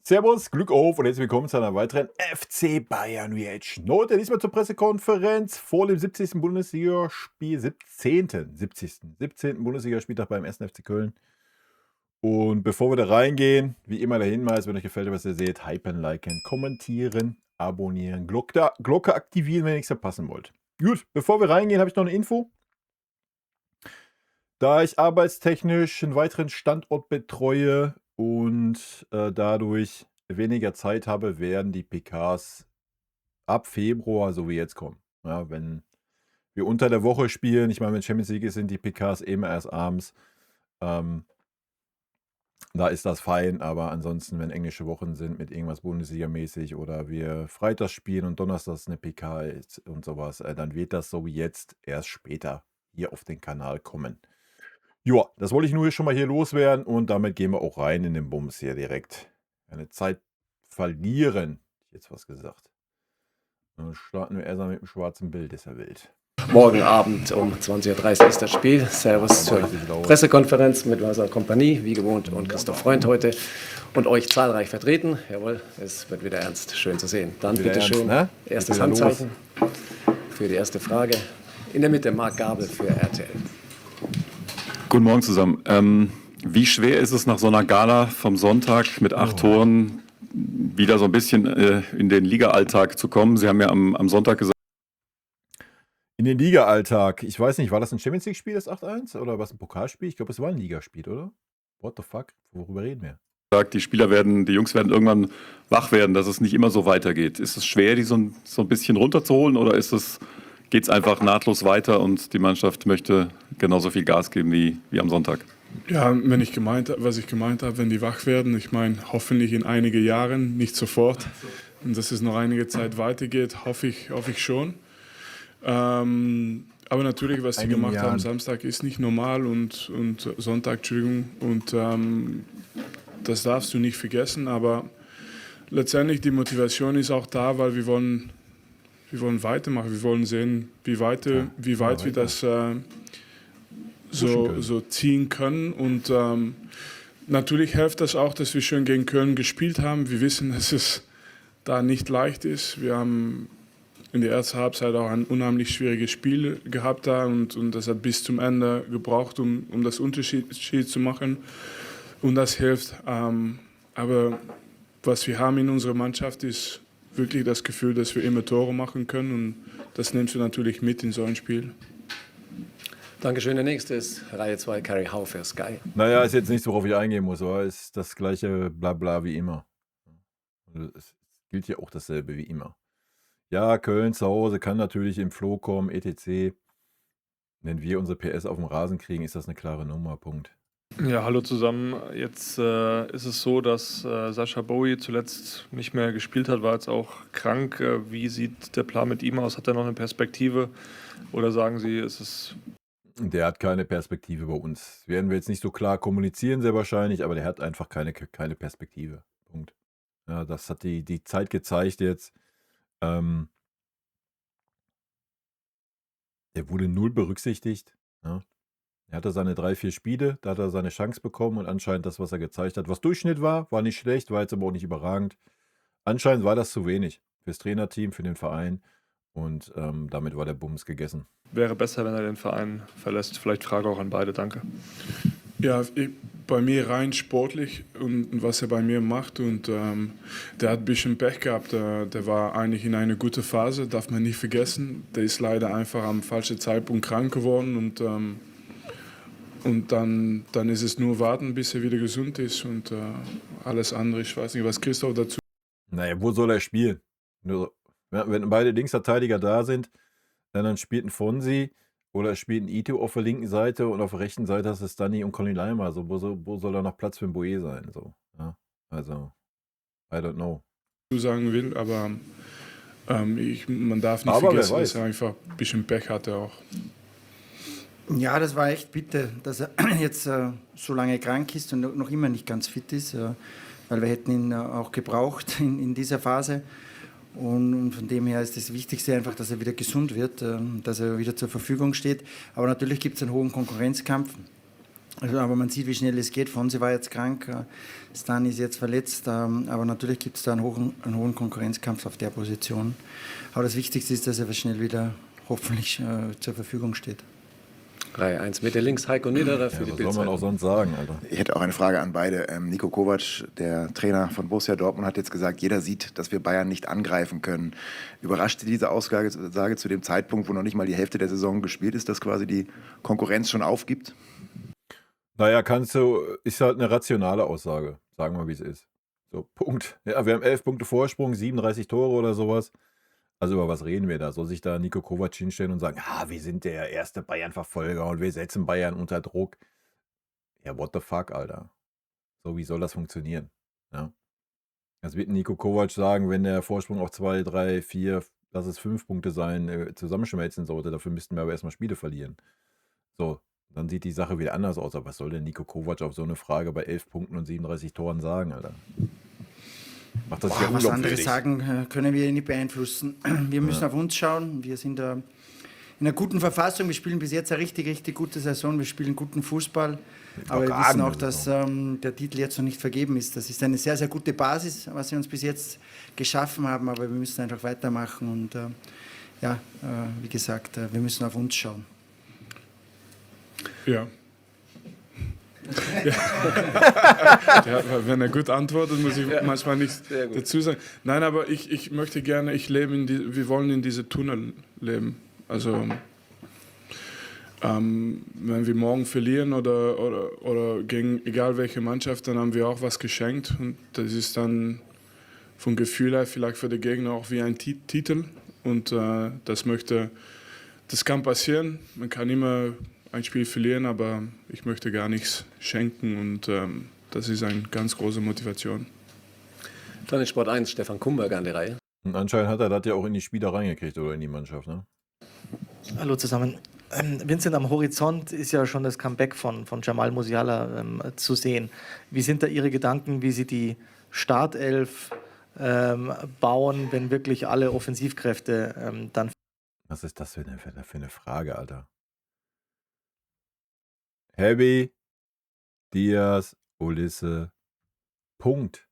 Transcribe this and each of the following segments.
Servus, Glück auf und herzlich willkommen zu einer weiteren FC Bayern Reaction. Heute diesmal zur Pressekonferenz vor dem 70. Bundesligaspiel, 17. Bundesligaspieltag beim 1. FC Köln. Und bevor wir da reingehen, wie immer der Hinweis, wenn euch gefällt, was ihr seht, hypen, liken, kommentieren, abonnieren, Glocke aktivieren, wenn ihr nichts verpassen wollt. Gut, bevor wir reingehen, habe ich noch eine Info. Da ich arbeitstechnisch einen weiteren Standort betreue und dadurch weniger Zeit habe, werden die PKs ab Februar, so wie jetzt, kommen. Ja, wenn wir unter der Woche spielen, ich meine, wenn Champions League ist, sind die PKs immer erst abends. Da ist das fein, aber ansonsten, wenn englische Wochen sind mit irgendwas Bundesliga-mäßig oder wir freitags spielen und donnerstags eine PK ist und sowas, dann wird das so wie jetzt erst später hier auf den Kanal kommen. Ja, das wollte ich nur schon mal hier loswerden und damit gehen wir auch rein in den Bums hier direkt. Keine Zeit verlieren, hätte ich jetzt was gesagt. Dann starten wir erstmal mit dem schwarzen Bild, ist ja wild. Morgen Abend um 20:30 Uhr ist das Spiel. Servus zur Pressekonferenz mit unserer Kompanie, wie gewohnt, und Christoph Freund heute und euch zahlreich vertreten. Jawohl, es wird wieder ernst. Schön zu sehen. Dann bitte schön, ne? Erstes Handzeichen für die erste Frage. In der Mitte Marc Gabel für RTL. Guten Morgen zusammen. Wie schwer ist es nach so einer Gala vom Sonntag mit 8 Toren wieder so ein bisschen in den Liga-Alltag zu kommen? Sie haben ja am Sonntag gesagt, in den Liga-Alltag. Ich weiß nicht, war das ein Champions League-Spiel, das 8-1? Oder was, ein Pokalspiel? Ich glaube, es war ein Ligaspiel, oder? What the fuck? Worüber reden wir? die Jungs werden irgendwann wach werden, dass es nicht immer so weitergeht. Ist es schwer, die so ein bisschen runterzuholen, oder geht es einfach nahtlos weiter und die Mannschaft möchte genauso viel Gas geben wie am Sonntag? Ja, was ich gemeint habe, wenn die wach werden, ich meine, hoffentlich in einige Jahren, nicht sofort, und dass es noch einige Zeit weitergeht, hoffe ich schon. Aber natürlich, was sie gemacht haben Samstag, ist nicht normal und Sonntag, Entschuldigung, und das darfst du nicht vergessen, aber letztendlich die Motivation ist auch da, weil wir wollen weitermachen, wir wollen sehen, wie weit wir das so ziehen können, und natürlich hilft das auch, dass wir schon gegen Köln gespielt haben. Wir wissen, dass es da nicht leicht ist. Wir haben in der ersten Halbzeit auch ein unheimlich schwieriges Spiel gehabt da, und das hat bis zum Ende gebraucht, um das Unterschied zu machen, und das hilft. Aber was wir haben in unserer Mannschaft ist wirklich das Gefühl, dass wir immer Tore machen können, und das nimmst du natürlich mit in so ein Spiel. Dankeschön. Der nächste ist Reihe 2, Carrie Hau für Sky. Naja, ist jetzt nichts, worauf ich eingehen muss, aber ist das gleiche Blabla wie immer. Es gilt ja auch dasselbe wie immer. Ja, Köln zu Hause kann natürlich im Flow kommen, etc. Wenn wir unsere PS auf dem Rasen kriegen, ist das eine klare Nummer, Punkt. Ja, hallo zusammen. Jetzt ist es so, dass Sascha Bowie zuletzt nicht mehr gespielt hat, war jetzt auch krank. Wie sieht der Plan mit ihm aus? Hat er noch eine Perspektive? Oder sagen Sie, ist es... Der hat keine Perspektive bei uns. Werden wir jetzt nicht so klar kommunizieren, sehr wahrscheinlich, aber der hat einfach keine Perspektive. Punkt. Ja, das hat die Zeit gezeigt jetzt. Der wurde null berücksichtigt. Ja. Er hatte seine 3-4 Spiele, da hat er seine Chance bekommen, und anscheinend das, was er gezeigt hat, was Durchschnitt war nicht schlecht, war jetzt aber auch nicht überragend. Anscheinend war das zu wenig fürs Trainerteam, für den Verein, und damit war der Bums gegessen. Wäre besser, wenn er den Verein verlässt. Vielleicht Frage auch an beide, danke. Ja, bei mir rein sportlich und was er bei mir macht, und der hat ein bisschen Pech gehabt. Der war eigentlich in einer guten Phase, darf man nicht vergessen. Der ist leider einfach am falschen Zeitpunkt krank geworden, und dann ist es nur warten, bis er wieder gesund ist, und alles andere, ich weiß nicht, was Christoph dazu... Naja, wo soll er spielen? Wenn beide Linksverteidiger da sind, dann spielt ein Fonsi oder spielt ein Ito auf der linken Seite, und auf der rechten Seite hast du Stani und Conny Leimer. Also wo soll da noch Platz für ein Boe sein? So, ja? Also, I don't know. sagen will, aber man darf nicht vergessen, dass er einfach ein bisschen Pech hatte auch. Ja, das war echt bitter, dass er jetzt so lange krank ist und noch immer nicht ganz fit ist, weil wir hätten ihn auch gebraucht in dieser Phase. Und von dem her ist das Wichtigste einfach, dass er wieder gesund wird, dass er wieder zur Verfügung steht. Aber natürlich gibt es einen hohen Konkurrenzkampf. Also, aber man sieht, wie schnell es geht. Fonsi war jetzt krank, Stan ist jetzt verletzt, aber natürlich gibt es da einen hohen Konkurrenzkampf auf der Position. Aber das Wichtigste ist, dass er schnell wieder hoffentlich zur Verfügung steht. Reihe 1 Mitte links, Heiko Niederer für die Was soll man auch Bildzeitung. sonst sagen, Alter? Ich hätte auch eine Frage an beide. Nico Kovac, der Trainer von Borussia Dortmund, hat jetzt gesagt, jeder sieht, dass wir Bayern nicht angreifen können. Überraschte diese Aussage zu dem Zeitpunkt, wo noch nicht mal die Hälfte der Saison gespielt ist, dass quasi die Konkurrenz schon aufgibt? Naja, ist halt eine rationale Aussage. Sagen wir, wie es ist. So, Punkt. Ja, wir haben 11 Punkte Vorsprung, 37 Tore oder sowas. Also über was reden wir da? Soll sich da Nico Kovac hinstellen und sagen, wir sind der erste Bayern-Verfolger und wir setzen Bayern unter Druck? Ja, what the fuck, Alter? So, wie soll das funktionieren? Ja. Das wird Nico Kovac sagen, wenn der Vorsprung auf 2, 3, 4, lass es 5 Punkte sein, zusammenschmelzen sollte. Dafür müssten wir aber erstmal Spiele verlieren. So, dann sieht die Sache wieder anders aus. Aber was soll denn Nico Kovac auf so eine Frage bei 11 Punkten und 37 Toren sagen, Alter? Macht das ja Was andere unglaubwürdig. sagen, können wir nicht beeinflussen. Wir müssen auf uns schauen. Wir sind in einer guten Verfassung. Wir spielen bis jetzt eine richtig, richtig gute Saison. Wir spielen guten Fußball. Aber wir wissen auch, dass der Titel jetzt noch nicht vergeben ist. Das ist eine sehr, sehr gute Basis, was wir uns bis jetzt geschaffen haben. Aber wir müssen einfach weitermachen. Und wie gesagt, wir müssen auf uns schauen. Ja. Wenn er gut antwortet, muss ich manchmal nichts dazu sagen. Nein, aber ich möchte gerne, wir wollen in diese Tunnel leben. Also wenn wir morgen verlieren oder gegen egal welche Mannschaft, dann haben wir auch was geschenkt. Und das ist dann vom Gefühl her vielleicht für den Gegner auch wie ein Titel. Und das kann passieren. Man kann immer ein Spiel verlieren, aber ich möchte gar nichts schenken und das ist eine ganz große Motivation. Dann in Sport 1, Stefan Kumberger an der Reihe. Und anscheinend hat er das ja auch in die Spieler reingekriegt oder in die Mannschaft, ne? Hallo zusammen. Vincent, am Horizont ist ja schon das Comeback von Jamal Musiala zu sehen. Wie sind da Ihre Gedanken, wie Sie die Startelf bauen, wenn wirklich alle Offensivkräfte dann... Was ist das für eine Frage, Alter? Heavy, Diaz, Ulisse, Punkt.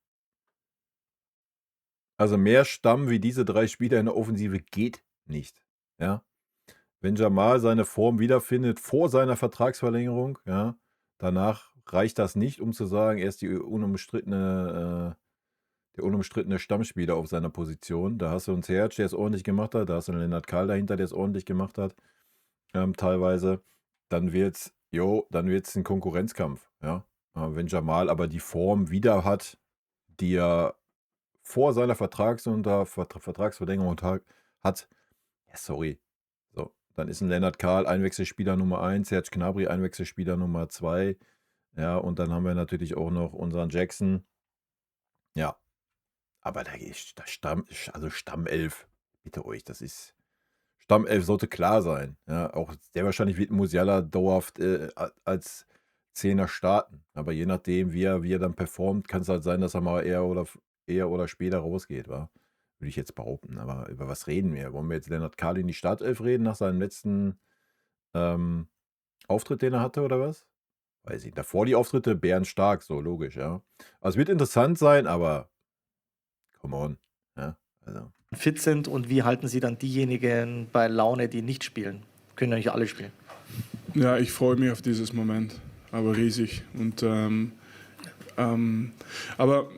Also mehr Stamm wie diese 3 Spieler in der Offensive geht nicht. Ja? Wenn Jamal seine Form wiederfindet vor seiner Vertragsverlängerung, ja, danach reicht das nicht, um zu sagen, er ist der unumstrittene Stammspieler auf seiner Position. Da hast du einen Serge, der es ordentlich gemacht hat, da hast du einen Lennart Kahl dahinter, der es ordentlich gemacht hat, teilweise. Dann wird's ein Konkurrenzkampf. Ja? Wenn Jamal aber die Form wieder hat, die er vor seiner Vertragsverlängerung hat, ja, sorry. So, dann ist ein Lennart Kahl Einwechselspieler Nummer 1, Serge Gnabry Einwechselspieler Nummer 2. Ja, und dann haben wir natürlich auch noch unseren Jackson. Ja, aber Stammelf, bitte euch, das ist... Stammelf sollte klar sein. Ja, auch sehr wahrscheinlich wird Musiala dauerhaft als Zehner starten. Aber je nachdem, wie er dann performt, kann es halt sein, dass er mal eher oder später rausgeht. Würde ich jetzt behaupten. Aber über was reden wir? Wollen wir jetzt Lennart Kahl in die Startelf reden nach seinem letzten Auftritt, den er hatte, oder was? Weiß ich. Davor die Auftritte, bärenstark, so logisch, ja. Also es wird interessant sein, aber come on. Ja, also... fit sind und wie halten Sie dann diejenigen bei Laune, die nicht spielen? Können ja nicht alle spielen. Ja, ich freue mich auf dieses Moment, aber riesig. Und, aber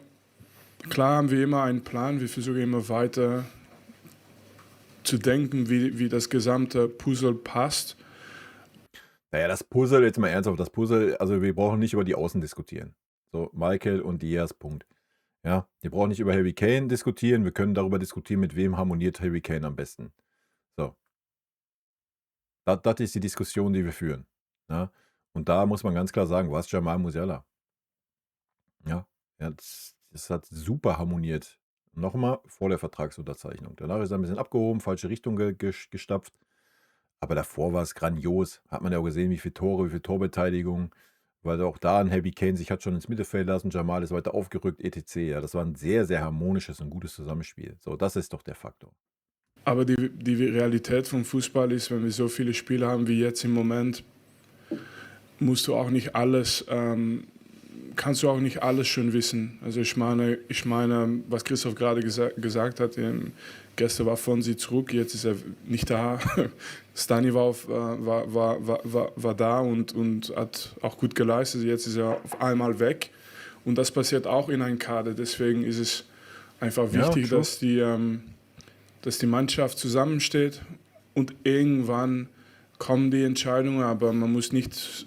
klar haben wir immer einen Plan, wir versuchen immer weiter zu denken, wie das gesamte Puzzle passt. Naja, das Puzzle, jetzt mal ernsthaft, also wir brauchen nicht über die Außen diskutieren. So, Michael und Diaz, Punkt. Ja, wir brauchen nicht über Harry Kane diskutieren, wir können darüber diskutieren, mit wem harmoniert Harry Kane am besten. So. Das ist die Diskussion, die wir führen. Ja? Und da muss man ganz klar sagen, was Jamal Musiala? Ja, das hat super harmoniert. Nochmal vor der Vertragsunterzeichnung. Danach ist er ein bisschen abgehoben, falsche Richtung gestapft. Aber davor war es grandios. Hat man ja auch gesehen, wie viele Tore, wie viel Torbeteiligung. Weil auch da ein Harry Kane sich hat schon ins Mittelfeld lassen, Jamal ist weiter aufgerückt, etc. Ja, das war ein sehr, sehr harmonisches und gutes Zusammenspiel. So, das ist doch der Faktor. Aber die Realität vom Fußball ist, wenn wir so viele Spiele haben wie jetzt im Moment, musst du auch nicht alles, kannst du auch nicht alles schon wissen. Also ich meine, was Christoph gerade gesagt hat, gestern war Fonsi zurück, jetzt ist er nicht da. Stani war da und hat auch gut geleistet, jetzt ist er auf einmal weg. Und das passiert auch in einem Kader, deswegen ist es einfach wichtig, dass die Mannschaft zusammensteht und irgendwann kommen die Entscheidungen, aber man muss nicht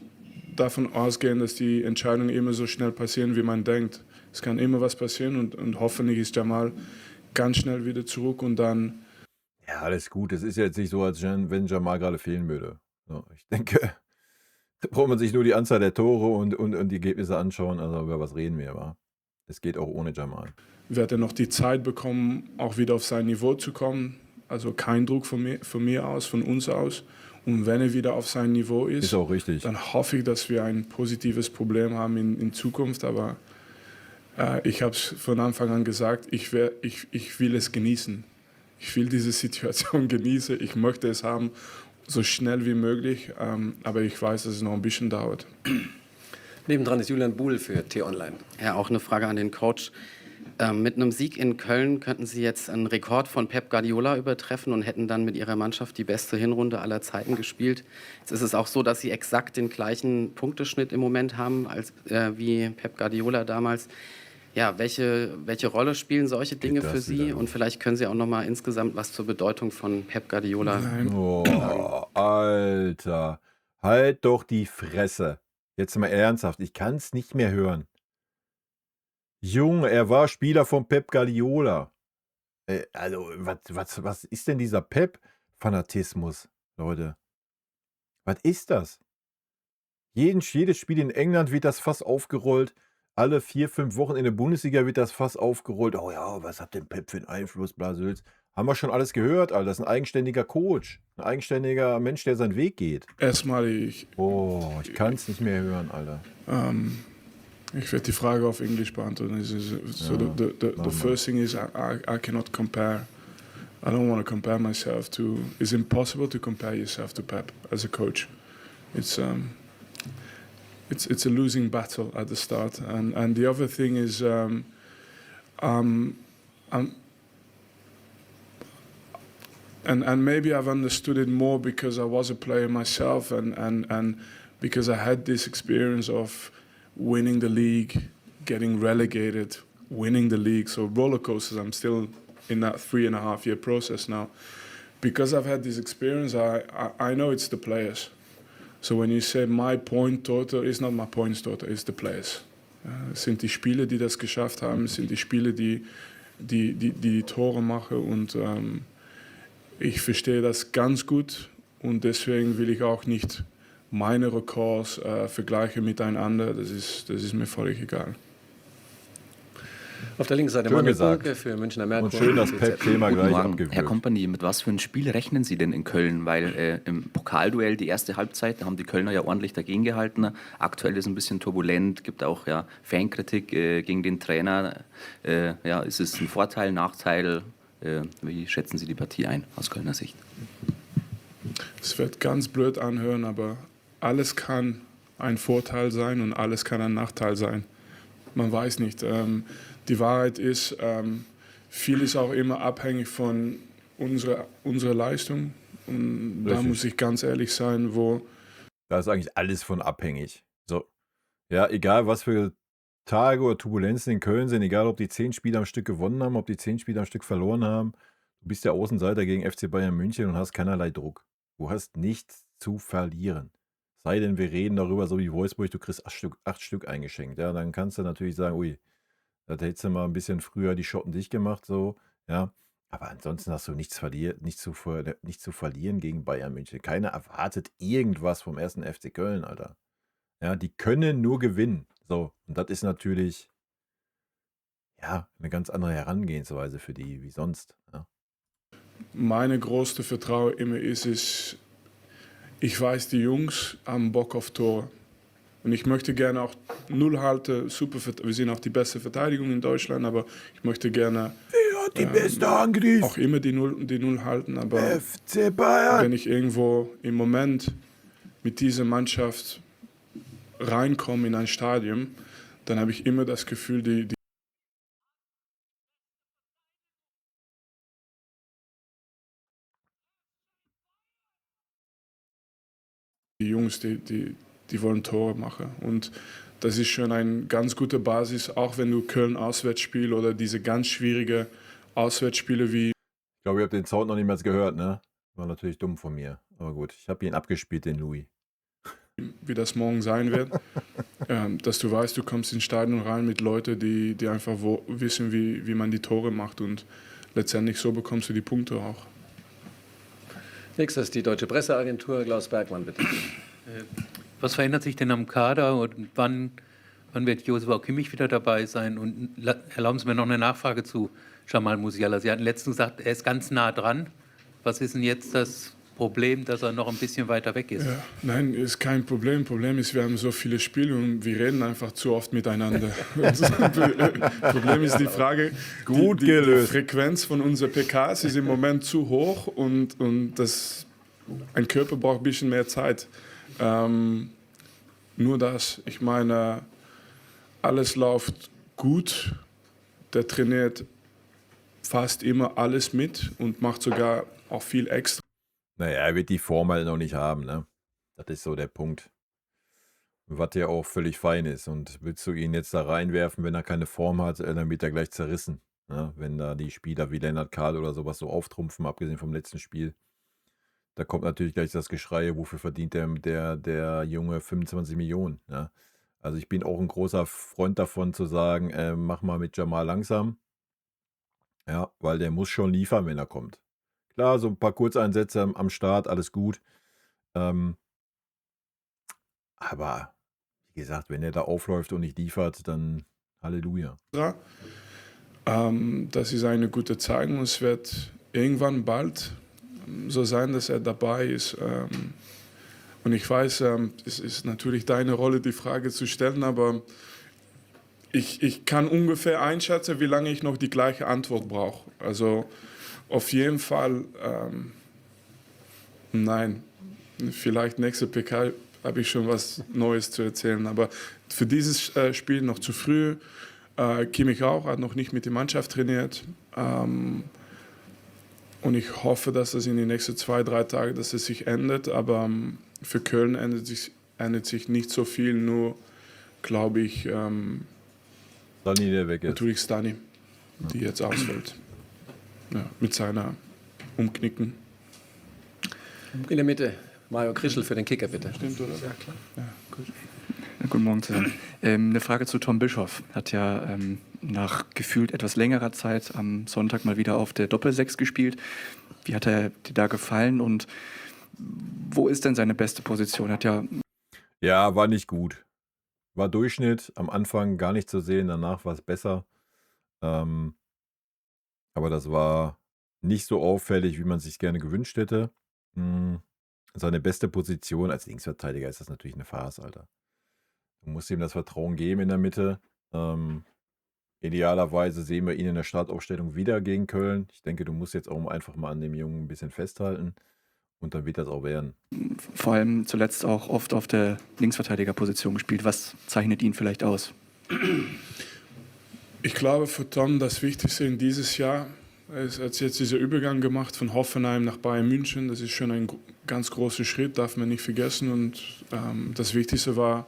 davon ausgehen, dass die Entscheidungen immer so schnell passieren, wie man denkt. Es kann immer was passieren und hoffentlich ist Jamal ganz schnell wieder zurück und dann... Ja, alles gut. Es ist jetzt nicht so, als wenn Jamal gerade fehlen würde. So, ich denke, da braucht man sich nur die Anzahl der Tore und die Ergebnisse anschauen. Also über was reden wir, aber es geht auch ohne Jamal. Wird er noch die Zeit bekommen, auch wieder auf sein Niveau zu kommen? Also kein Druck von mir aus, von uns aus. Und wenn er wieder auf sein Niveau ist auch richtig, dann hoffe ich, dass wir ein positives Problem haben in Zukunft. Aber ich habe es von Anfang an gesagt, ich will es genießen. Ich will diese Situation genießen. Ich möchte es haben, so schnell wie möglich. Aber ich weiß, dass es noch ein bisschen dauert. Nebendran ist Julian Buhl für T-Online. Ja, auch eine Frage an den Coach. Mit einem Sieg in Köln könnten Sie jetzt einen Rekord von Pep Guardiola übertreffen und hätten dann mit Ihrer Mannschaft die beste Hinrunde aller Zeiten gespielt. Jetzt ist es auch so, dass Sie exakt den gleichen Punkteschnitt im Moment haben wie Pep Guardiola damals. Ja, welche Rolle spielen solche Dinge für Sie? Und vielleicht können Sie auch noch mal insgesamt was zur Bedeutung von Pep Guardiola sagen. Oh, Alter, halt doch die Fresse. Jetzt mal ernsthaft, ich kann es nicht mehr hören. Junge, er war Spieler von Pep Guardiola. Also, was ist denn dieser Pep-Fanatismus, Leute? Was ist das? Jedes Spiel in England wird das Fass aufgerollt. Alle 4, 5 Wochen in der Bundesliga wird das Fass aufgerollt. Oh ja, was hat denn Pep für einen Einfluss, Blasels? Haben wir schon alles gehört, Alter. Das ist ein eigenständiger Coach. Ein eigenständiger Mensch, der seinen Weg geht. Erstmal, ich kann es nicht mehr hören, Alter. Ich werde die Frage auf Englisch beantworten. So the first thing is I cannot compare. I don't want to compare myself to... It's impossible to compare yourself to Pep as a coach. It's a losing battle at the start. And the other thing is and maybe I've understood it more because I was a player myself and because I had this experience of winning the league, getting relegated, winning the league. So roller coasters, I'm still in that 3.5-year process now. Because I've had this experience, I know it's the players. So when you say my point total, it's not my points total, it's the players. Es sind die Spieler, die das geschafft haben, es sind die Spieler, die Tore machen und ich verstehe das ganz gut und deswegen will ich auch nicht meine Rekords vergleichen miteinander, das ist mir völlig egal. Auf der linken Seite Schön Manuel gesagt. Bunke für Münchner Merkur. Und schön, dass Pep-Thema gleich abgewürgt. Herr Kompany, mit was für ein Spiel rechnen Sie denn in Köln? Weil im Pokalduell die erste Halbzeit, da haben die Kölner ja ordentlich dagegen gehalten. Aktuell ist ein bisschen turbulent, gibt auch Fankritik gegen den Trainer. Ist es ein Vorteil, Nachteil? Wie schätzen Sie die Partie ein aus Kölner Sicht? Es wird ganz blöd anhören, aber alles kann ein Vorteil sein und alles kann ein Nachteil sein. Man weiß nicht. Die Wahrheit ist, viel ist auch immer abhängig von unserer Leistung. Und da muss ich ganz ehrlich sein, Da ist eigentlich alles von abhängig. So, ja, egal was für Tage oder Turbulenzen in Köln sind, egal ob die 10 Spiele am Stück gewonnen haben, ob die 10 Spiele am Stück verloren haben, du bist der Außenseiter gegen FC Bayern München und hast keinerlei Druck. Du hast nichts zu verlieren. Sei denn, wir reden darüber, so wie Wolfsburg, du kriegst 8 Stück eingeschenkt. Ja, dann kannst du natürlich sagen, ui, da hättest du mal ein bisschen früher die Schotten dicht gemacht, so, ja. Aber ansonsten hast du nichts zu verlieren gegen Bayern München. Keiner erwartet irgendwas vom 1. FC Köln, Alter. Ja, die können nur gewinnen. So, und das ist natürlich, ja, eine ganz andere Herangehensweise für die wie sonst. Ja. meine größte Vertrauen immer ist, ich weiß, die Jungs haben Bock auf Tor. Und ich möchte gerne auch Null halten. Wir sind auch die beste Verteidigung in Deutschland, aber ich möchte gerne die beste Angriff. Auch immer die Null halten. Aber FC Bayern. wenn ich irgendwo im Moment mit dieser Mannschaft reinkomme in ein Stadion, dann habe ich immer das Gefühl, die Jungs, die wollen Tore machen. Und das ist schon eine ganz gute Basis, auch wenn du Köln auswärts spielst oder diese ganz schwierige Auswärtsspiele wie. Ich glaube, ihr habt den Sound noch niemals gehört, ne? War natürlich dumm von mir. Aber gut, ich habe ihn abgespielt, den Louis. Wie das morgen sein wird, dass du weißt, du kommst ins Stadion rein mit Leuten, die einfach wissen, wie man die Tore macht, und letztendlich so bekommst du die Punkte auch. Nächstes die Deutsche Presseagentur, Klaus Bergmann, bitte. Was verändert sich denn am Kader und wann wird Joshua Kimmich wieder dabei sein? Und erlauben Sie mir noch eine Nachfrage zu Jamal Musiala. Sie hatten letztens gesagt, er ist ganz nah dran. Was ist denn jetzt das Problem, dass er noch ein bisschen weiter weg ist? Ja, nein, ist kein Problem. Problem ist, wir haben so viele Spiele und wir reden einfach zu oft miteinander. Problem ist die Frage, Gut die gelöst. Frequenz von unseren PKs ist im Moment zu hoch, und ein Körper braucht ein bisschen mehr Zeit. Nur das, ich meine, alles läuft gut. Der trainiert fast immer alles mit und macht sogar auch viel extra. Naja, er wird die Form halt noch nicht haben, ne? Das ist so der Punkt. Was ja auch völlig fein ist. Und willst du ihn jetzt da reinwerfen, wenn er keine Form hat, dann wird er gleich zerrissen. Ne? Wenn da die Spieler wie Lennart Kahl oder sowas so auftrumpfen, abgesehen vom letzten Spiel. Da kommt natürlich gleich das Geschrei, wofür verdient der Junge 25 Millionen. Ne? Also ich bin auch ein großer Freund davon zu sagen, mach mal mit Jamal langsam. Ja, weil der muss schon liefern, wenn er kommt. Klar, so ein paar Kurzeinsätze am Start, alles gut. Aber wie gesagt, wenn er da aufläuft und nicht liefert, dann Halleluja. Das ist eine gute Zeigung. Es wird irgendwann bald so sein, dass er dabei ist. Und ich weiß, es ist natürlich deine Rolle, die Frage zu stellen, aber ich kann ungefähr einschätzen, wie lange ich noch die gleiche Antwort brauche. Also auf jeden Fall, nein. Vielleicht nächste PK habe ich schon was Neues zu erzählen, aber für dieses Spiel noch zu früh. Kimmich auch, hat noch nicht mit der Mannschaft trainiert. Und ich hoffe, dass das in den nächsten 2-3 Tagen, dass es sich ändert. Aber für Köln ändert sich nicht so viel, nur glaube ich, Stani, der weg ist. natürlich Stani, die jetzt ausfällt. Ja, mit seiner Umknicken. In der Mitte, Mario Krischl für den Kicker, bitte. Stimmt, oder? Ja, klar. Ja, gut. Guten Morgen zusammen. Eine Frage zu Tom Bischoff. Hat ja nach gefühlt etwas längerer Zeit am Sonntag mal wieder auf der Doppel-6 gespielt. Wie hat er dir da gefallen und wo ist denn seine beste Position? Ja, war nicht gut. War Durchschnitt, am Anfang gar nicht zu sehen, danach war es besser. Aber das war nicht so auffällig, wie man es sich gerne gewünscht hätte. Seine beste Position als Linksverteidiger ist das natürlich eine Farce, Alter. Du musst ihm das Vertrauen geben in der Mitte. Idealerweise sehen wir ihn in der Startaufstellung wieder gegen Köln. Ich denke, du musst jetzt auch einfach mal an dem Jungen ein bisschen festhalten. Und dann wird das auch werden. Vor allem zuletzt auch oft auf der Linksverteidigerposition gespielt. Was zeichnet ihn vielleicht aus? Ich glaube für Tom das Wichtigste in dieses Jahr, er hat jetzt dieser Übergang gemacht von Hoffenheim nach Bayern München. Das ist schon ein ganz großer Schritt, darf man nicht vergessen. Und das Wichtigste war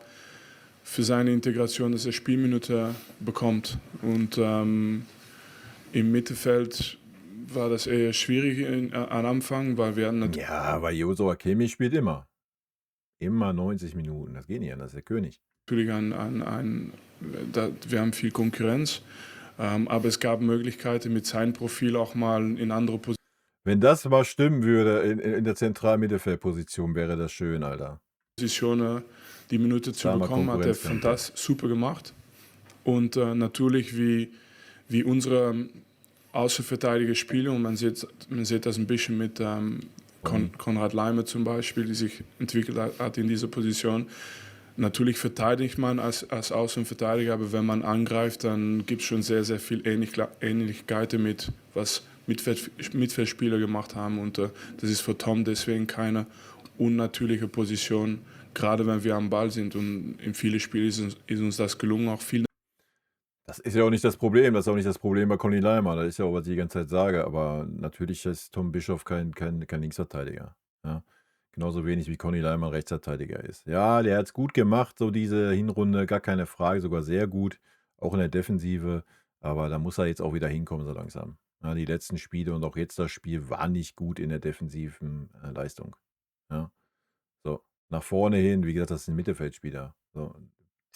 für seine Integration, dass er Spielminute bekommt. Und im Mittelfeld war das eher schwierig am Anfang, weil wir hatten natürlich... Ja, aber Joshua Kimmich spielt immer. Immer 90 Minuten. Das geht nicht anders, der König. Wir haben viel Konkurrenz, aber es gab Möglichkeiten mit seinem Profil auch mal in andere Positionen. Wenn das mal stimmen würde in der zentralen Mittelfeldposition, wäre das schön, Alter. Die Minute zu bekommen, hat er fantastisch super gemacht. Und natürlich, wie unsere Außenverteidiger spielen, und man sieht das ein bisschen mit Konrad Leimer zum Beispiel, die sich entwickelt hat in dieser Position. Natürlich verteidigt man als Außenverteidiger, aber wenn man angreift, dann gibt es schon sehr, sehr viel Ähnlichkeiten mit, was Mitfeldspieler gemacht haben. Und das ist für Tom deswegen keine unnatürliche Position, gerade wenn wir am Ball sind. Und in vielen Spielen ist uns das gelungen, auch viel. Das ist ja auch nicht das Problem. Das ist auch nicht das Problem bei Conny Leimer. Das ist ja auch, was ich die ganze Zeit sage. Aber natürlich ist Tom Bischoff kein Linksverteidiger. Ja? Genauso wenig wie Conny Leimer Rechtsverteidiger ist. Ja, der hat es gut gemacht, so diese Hinrunde, gar keine Frage, sogar sehr gut. Auch in der Defensive. Aber da muss er jetzt auch wieder hinkommen, so langsam. Ja, die letzten Spiele und auch jetzt das Spiel war nicht gut in der defensiven Leistung. Ja? So, nach vorne hin, wie gesagt, das sind Mittelfeldspieler. So.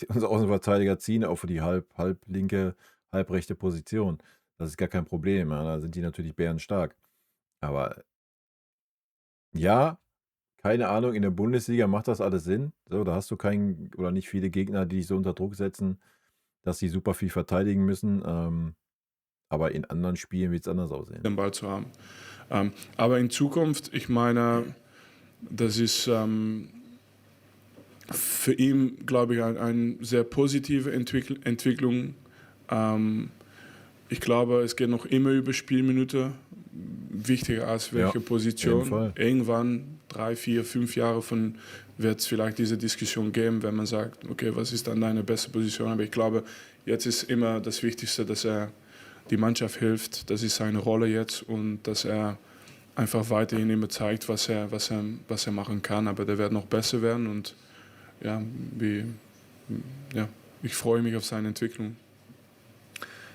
Unsere Außenverteidiger ziehen auch für die halb linke, halb rechte Position. Das ist gar kein Problem. Ja? Da sind die natürlich bärenstark. Aber ja, keine Ahnung, in der Bundesliga macht das alles Sinn. So, da hast du keinen oder nicht viele Gegner, die dich so unter Druck setzen, dass sie super viel verteidigen müssen. Aber in anderen Spielen wird es anders aussehen. Den Ball zu haben. Aber in Zukunft, ich meine, das ist für ihn, glaube ich, eine sehr positive Entwicklung. Ich glaube, es geht noch immer über Spielminute, wichtiger als welche Position. Irgendwann, 3, 4, 5 Jahre von wird es vielleicht diese Diskussion geben, wenn man sagt, okay, was ist dann deine beste Position? Aber ich glaube, jetzt ist immer das Wichtigste, dass er die Mannschaft hilft. Das ist seine Rolle jetzt und dass er einfach weiterhin immer zeigt, was er machen kann. Aber der wird noch besser werden und ich freue mich auf seine Entwicklung.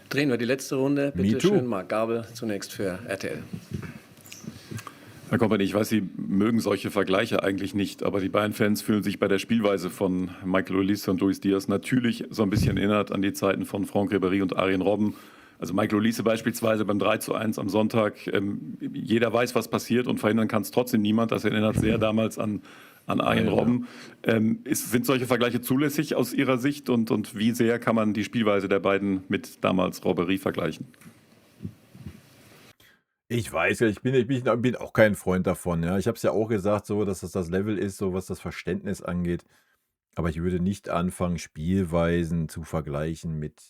Drehen wir die letzte Runde. Bitte schön, Marc Gabel zunächst für RTL. Herr Kompany, ich weiß, Sie mögen solche Vergleiche eigentlich nicht, aber die Bayern-Fans fühlen sich bei der Spielweise von Michael Olise und Luis Diaz natürlich so ein bisschen erinnert an die Zeiten von Franck Ribéry und Arjen Robben. Also Michael Olise beispielsweise beim 3:1 am Sonntag. Jeder weiß, was passiert und verhindern kann es trotzdem niemand. Das erinnert sehr damals an Arjen Robben. Sind solche Vergleiche zulässig aus Ihrer Sicht und wie sehr kann man die Spielweise der beiden mit damals Ribéry vergleichen? Ich weiß ja, ich bin auch kein Freund davon. Ja. Ich habe es ja auch gesagt, so, dass das Level ist, so was das Verständnis angeht. Aber ich würde nicht anfangen, Spielweisen zu vergleichen mit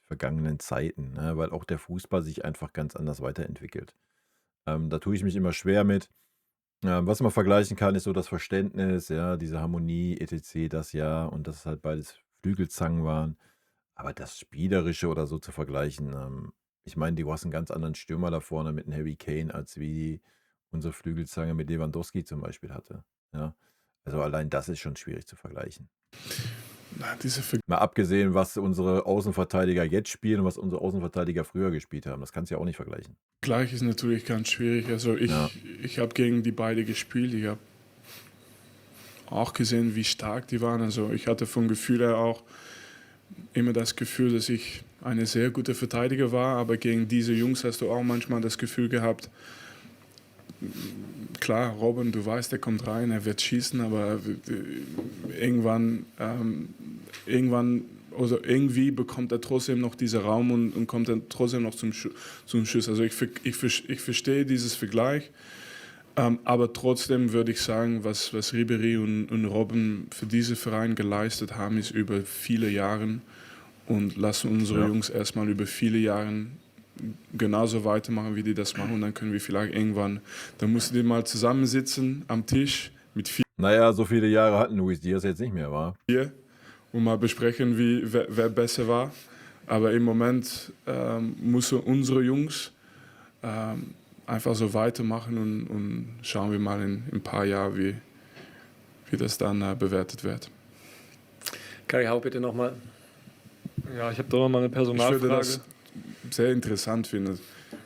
vergangenen Zeiten, ne? Weil auch der Fußball sich einfach ganz anders weiterentwickelt. Da tue ich mich immer schwer mit. Was man vergleichen kann, ist so das Verständnis, ja, diese Harmonie, etc., das ja, und dass es halt beides Flügelzangen waren. Aber das Spielerische oder so zu vergleichen, ich meine, du hast einen ganz anderen Stürmer da vorne mit einem Harry Kane, als wie unsere Flügelzange mit Lewandowski zum Beispiel hatte. Ja? Also allein das ist schon schwierig zu vergleichen. Mal abgesehen, was unsere Außenverteidiger jetzt spielen und was unsere Außenverteidiger früher gespielt haben. Das kannst du ja auch nicht vergleichen. Gleich ist natürlich ganz schwierig. Also ich habe gegen die beiden gespielt. Ich habe auch gesehen, wie stark die waren. Also ich hatte vom Gefühl her auch immer das Gefühl, dass ich eine sehr gute Verteidiger war. Aber gegen diese Jungs hast du auch manchmal das Gefühl gehabt, klar, Robben, du weißt, der kommt rein, er wird schießen, aber irgendwann oder irgendwie bekommt er trotzdem noch diesen Raum und kommt dann trotzdem noch zum Schuss. Also ich verstehe dieses Vergleich, aber trotzdem würde ich sagen, was Ribéry und Robben für diesen Verein geleistet haben, ist über viele Jahre und lassen unsere Jungs erstmal über viele Jahre genauso weitermachen, wie die das machen. Und dann können wir vielleicht irgendwann, dann musst du die mal zusammensitzen am Tisch mit vier. Naja, so viele Jahre hatten Luis Diaz jetzt nicht mehr, war. Und mal besprechen, wer besser war. Aber im Moment müssen unsere Jungs einfach so weitermachen und schauen wir mal in ein paar Jahren, wie das dann bewertet wird. Kari Hau, bitte nochmal. Ja, ich habe doch noch mal eine Personalfrage. Ich würde das sehr interessant finden,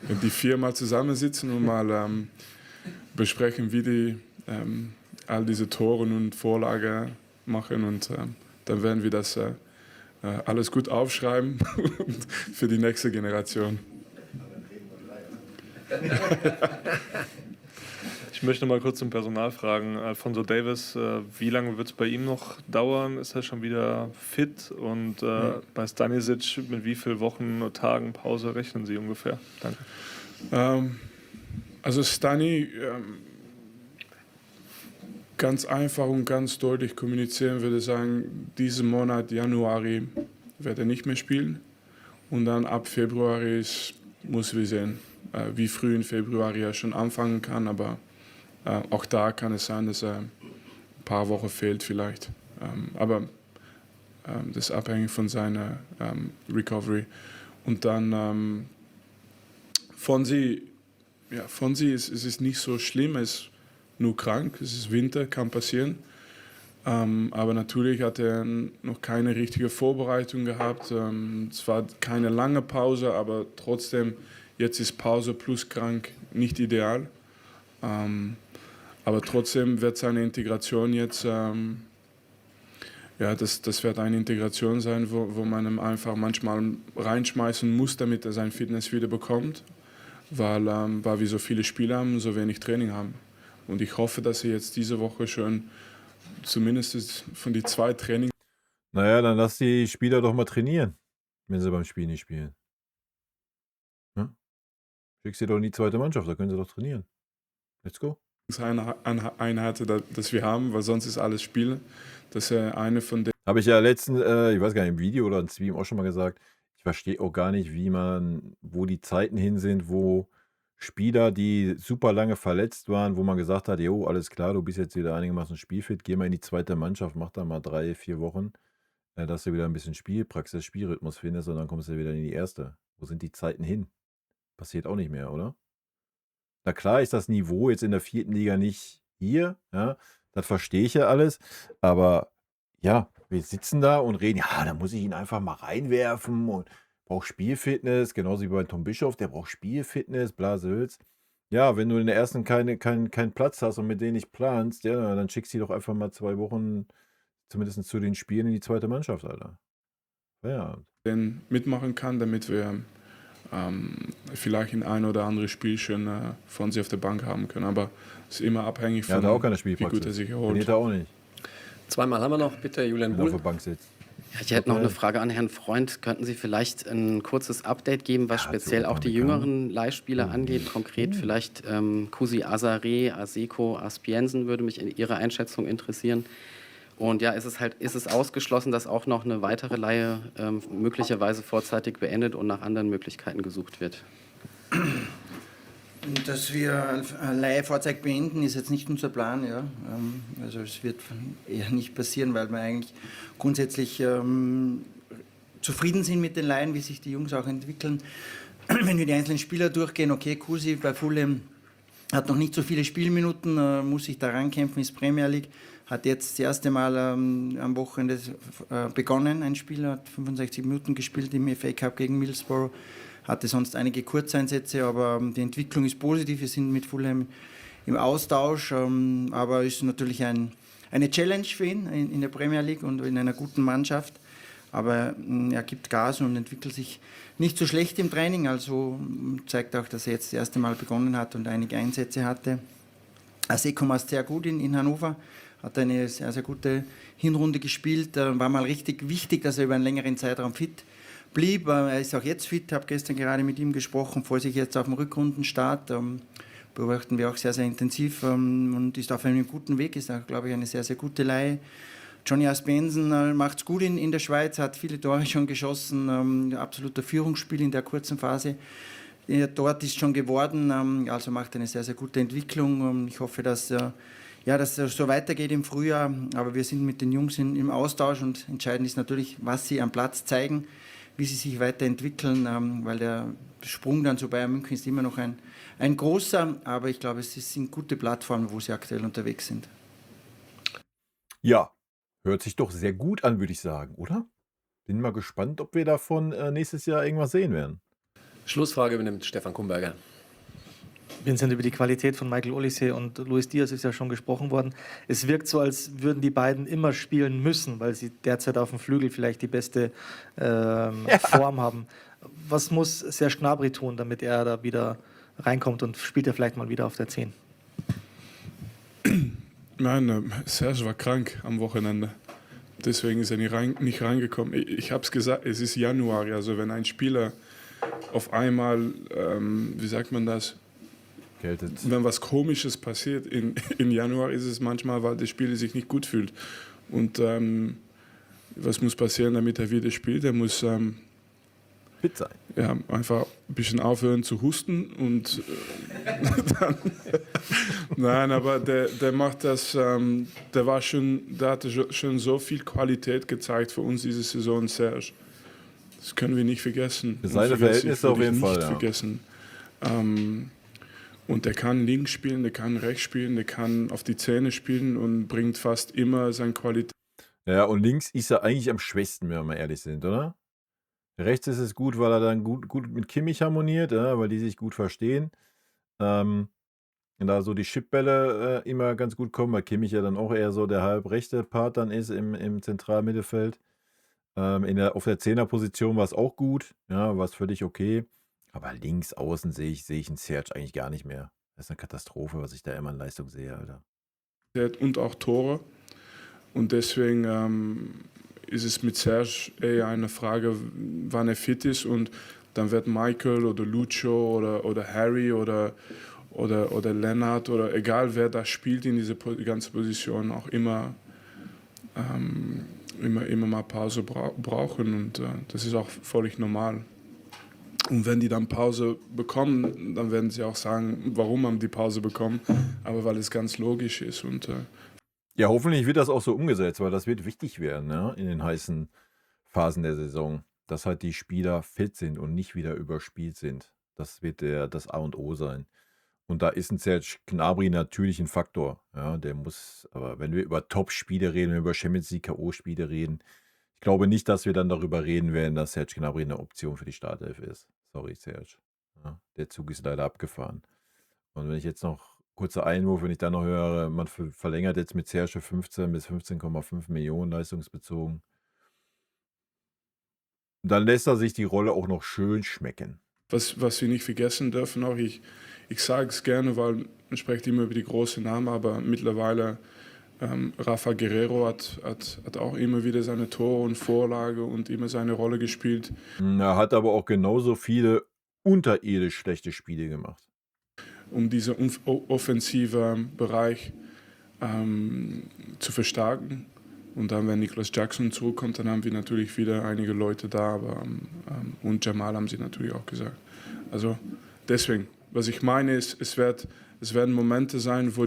wenn die 4 mal zusammensitzen und mal besprechen, wie die all diese Tore und Vorlagen machen und dann werden wir das alles gut aufschreiben für die nächste Generation. Ich möchte mal kurz zum Personal fragen. Alphonso Davies, wie lange wird es bei ihm noch dauern? Ist er schon wieder fit? Und bei Stanisic, mit wie vielen Wochen, Tagen Pause rechnen Sie ungefähr? Danke. Also Stani, ganz einfach und ganz deutlich kommunizieren würde sagen, diesen Monat Januar wird er nicht mehr spielen. Und dann ab Februar muss wir sehen, wie früh in Februar er schon anfangen kann, aber auch da kann es sein, dass er paar Wochen fehlt vielleicht. Aber das ist abhängig von seiner Recovery. Und dann Fonzie ist es nicht so schlimm, er ist nur krank, es ist Winter, kann passieren. Aber natürlich hat er noch keine richtige Vorbereitung gehabt. Es war keine lange Pause, aber trotzdem, jetzt ist Pause plus krank nicht ideal. Aber trotzdem wird seine Integration jetzt, das wird eine Integration sein, wo man ihm einfach manchmal reinschmeißen muss, damit er sein Fitness wieder bekommt, weil wir so viele Spiele haben und so wenig Training haben. Und ich hoffe, dass er jetzt diese Woche schon zumindest von die 2 Trainings. Naja, dann lass die Spieler doch mal trainieren, wenn sie beim Spiel nicht spielen. Ja? Schick sie doch in die zweite Mannschaft, da können sie doch trainieren. Let's go. Einheit, das wir haben, weil sonst ist alles Spiel. Das ist eine von den. Habe ich ja letztens, ich weiß gar nicht, im Video oder im Stream auch schon mal gesagt, ich verstehe auch gar nicht, wo die Zeiten hin sind, wo Spieler, die super lange verletzt waren, wo man gesagt hat, jo, alles klar, du bist jetzt wieder einigermaßen spielfit, geh mal in die zweite Mannschaft, mach da mal 3, 4 Wochen, dass du wieder ein bisschen Spielpraxis, Spielrhythmus findest und dann kommst du wieder in die erste. Wo sind die Zeiten hin? Passiert auch nicht mehr, oder? Na klar ist das Niveau jetzt in der 4. Liga nicht hier, ja, das verstehe ich ja alles, aber ja, wir sitzen da und reden, ja, da muss ich ihn einfach mal reinwerfen und braucht Spielfitness, genauso wie bei Tom Bischof, der braucht Spielfitness, Blasels. Ja, wenn du in der ersten keinen Platz hast und mit denen nicht planst, ja, dann schickst du doch einfach mal 2 Wochen zumindest zu den Spielen in die zweite Mannschaft, Alter. Ja. Mitmachen kann, damit wir vielleicht in ein oder andere Spiel schon von sie auf der Bank haben können. Aber es ist immer abhängig von, auch keine wie gut er sich erholt. Trainiert er auch nicht. 2-mal haben wir noch, bitte, Julian Wenn er auf Buhl. der Bank sitzt. Ja, ich hätte noch eine Frage an Herrn Freund. Könnten Sie vielleicht ein kurzes Update geben, was speziell auch die jüngeren Leihspieler angeht? Konkret vielleicht Kusi Azaré, Aseko, Aspiensen würde mich in Ihre Einschätzung interessieren. Und ja, ist es ausgeschlossen, dass auch noch eine weitere Leihe möglicherweise vorzeitig beendet und nach anderen Möglichkeiten gesucht wird? Dass wir Leihe vorzeitig beenden, ist jetzt nicht unser Plan. Ja. Also es wird eher nicht passieren, weil wir eigentlich grundsätzlich zufrieden sind mit den Leihen, wie sich die Jungs auch entwickeln. Wenn wir die einzelnen Spieler durchgehen, okay, Kusi bei Fulham hat noch nicht so viele Spielminuten, muss sich da rankämpfen, ist Premier League, hat jetzt das erste Mal am Wochenende begonnen, ein Spiel, hat 65 Minuten gespielt im FA Cup gegen Middlesbrough, hatte sonst einige Kurzeinsätze, aber die Entwicklung ist positiv, wir sind mit Fulham im Austausch, aber es ist natürlich eine Challenge für ihn in der Premier League und in einer guten Mannschaft, aber er gibt Gas und entwickelt sich nicht so schlecht im Training, also zeigt auch, dass er jetzt das erste Mal begonnen hat und einige Einsätze hatte. Aseko macht sehr gut in Hannover, hat eine sehr, sehr gute Hinrunde gespielt, war mal richtig wichtig, dass er über einen längeren Zeitraum fit blieb. Er ist auch jetzt fit, habe gestern gerade mit ihm gesprochen, freut sich jetzt auf den Rückrundenstart. Beobachten wir auch sehr, sehr intensiv und ist auf einem guten Weg, ist auch, glaube ich, eine sehr, sehr gute Leihe. Johnny Aspensen macht es gut in der Schweiz, hat viele Tore schon geschossen, absoluter Führungsspiel in der kurzen Phase. Dort ist schon geworden, also macht eine sehr, sehr gute Entwicklung. Ich hoffe, dass es so weitergeht im Frühjahr, aber wir sind mit den Jungs im Austausch und entscheidend ist natürlich, was sie am Platz zeigen, wie sie sich weiterentwickeln, weil der Sprung dann zu Bayern München ist immer noch ein großer, aber ich glaube, es sind gute Plattformen, wo sie aktuell unterwegs sind. Ja, hört sich doch sehr gut an, würde ich sagen, oder? Bin mal gespannt, ob wir davon nächstes Jahr irgendwas sehen werden. Schlussfrage übernimmt Stefan Kumberger. Vincent, über die Qualität von Michael Olise und Luis Diaz ist ja schon gesprochen worden. Es wirkt so, als würden die beiden immer spielen müssen, weil sie derzeit auf dem Flügel vielleicht die beste Form haben. Was muss Serge Gnabry tun, damit er da wieder reinkommt und spielt er vielleicht mal wieder auf der 10? Nein, Serge war krank am Wochenende. Deswegen ist er nicht reingekommen. Ich habe es gesagt, es ist Januar. Also wenn ein Spieler auf einmal, wie sagt man das? Geltet. Wenn was Komisches passiert in Januar, ist es manchmal, weil der Spieler sich nicht gut fühlt. Und was muss passieren, damit er wieder spielt? Er muss Fit sein. Ja, einfach ein bisschen aufhören zu husten und dann, nein, aber der macht das, der hatte schon so viel Qualität gezeigt für uns diese Saison, Serge. Das können wir nicht vergessen. Für seine Verhältnisse auf jeden Fall, nicht ja. vergessen. Und der kann links spielen, der kann rechts spielen, der kann auf die Zähne spielen und bringt fast immer seine Qualität. Ja, und links ist er eigentlich am schwächsten, wenn wir mal ehrlich sind, oder? Rechts ist es gut, weil er dann gut mit Kimmich harmoniert, ja, weil die sich gut verstehen. Und da so die Chipbälle immer ganz gut kommen, weil Kimmich ja dann auch eher so der halbrechte Part dann ist im Zentralmittelfeld. Auf der Zehnerposition war es auch gut, ja, war es völlig okay. Aber links außen sehe ich einen Serge eigentlich gar nicht mehr. Das ist eine Katastrophe, was ich da immer in Leistung sehe, Alter. Und auch Tore. Und deswegen ist es mit Serge eher eine Frage, wann er fit ist. Und dann wird Michael oder Lucho oder Harry oder Lennart oder egal wer da spielt in diese ganze Position auch immer mal Pause brauchen. Und das ist auch völlig normal. Und wenn die dann Pause bekommen, dann werden sie auch sagen, warum haben die Pause bekommen. Aber weil es ganz logisch ist. Und ja, hoffentlich wird das auch so umgesetzt, weil das wird wichtig werden, ja, in den heißen Phasen der Saison, dass halt die Spieler fit sind und nicht wieder überspielt sind. Das wird das A und O sein. Und da ist ein Serge Gnabry natürlich ein Faktor. Ja, der muss, aber wenn wir über Top-Spiele reden, wenn wir über Champions League K.O.-Spiele reden, ich glaube nicht, dass wir dann darüber reden werden, dass Serge Gnabry eine Option für die Startelf ist. Sorry, Serge. Ja, der Zug ist leider abgefahren. Und wenn ich jetzt noch, kurzer Einwurf, wenn ich dann noch höre, man verlängert jetzt mit Serge 15 bis 15,5 Millionen leistungsbezogen, dann lässt er sich die Rolle auch noch schön schmecken. Was wir nicht vergessen dürfen, auch ich sage es gerne, weil man spricht immer über die großen Namen, aber mittlerweile Rafa Guerrero hat auch immer wieder seine Tore und Vorlage und immer seine Rolle gespielt. Er hat aber auch genauso viele unterirdisch schlechte Spiele gemacht. Um diesen offensiven Bereich zu verstärken. Und dann, wenn Nicholas Jackson zurückkommt, dann haben wir natürlich wieder einige Leute da, aber und Jamal haben sie natürlich auch gesagt. Also deswegen, was ich meine ist, es werden Momente sein, wo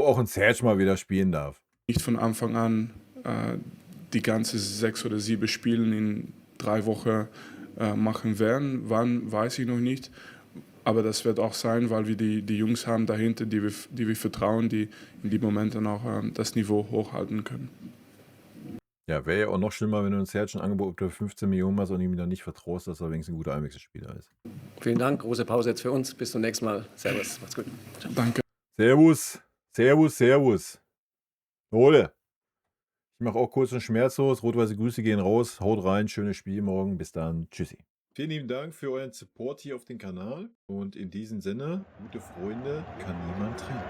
auch ein Serge mal wieder spielen darf. Nicht von Anfang an die ganze 6 oder 7 Spiele in 3 Wochen machen werden. Wann, weiß ich noch nicht. Aber das wird auch sein, weil wir die Jungs haben dahinter, die wir vertrauen, die in die Momente dann auch das Niveau hochhalten können. Ja, wäre ja auch noch schlimmer, wenn du ein Serge ein Angebot für 15 Millionen machst und ihm dann nicht vertraust, dass er wenigstens ein guter Einwechselspieler ist. Vielen Dank, große Pause jetzt für uns. Bis zum nächsten Mal. Servus, macht's gut. Ciao. Danke. Servus, Servus, Servus. Ole. Ich mache auch kurz einen Schmerzlos. Rot-weiße Grüße gehen raus. Haut rein, schönes Spiel morgen. Bis dann. Tschüssi. Vielen lieben Dank für euren Support hier auf dem Kanal. Und in diesem Sinne, gute Freunde kann niemand trennen.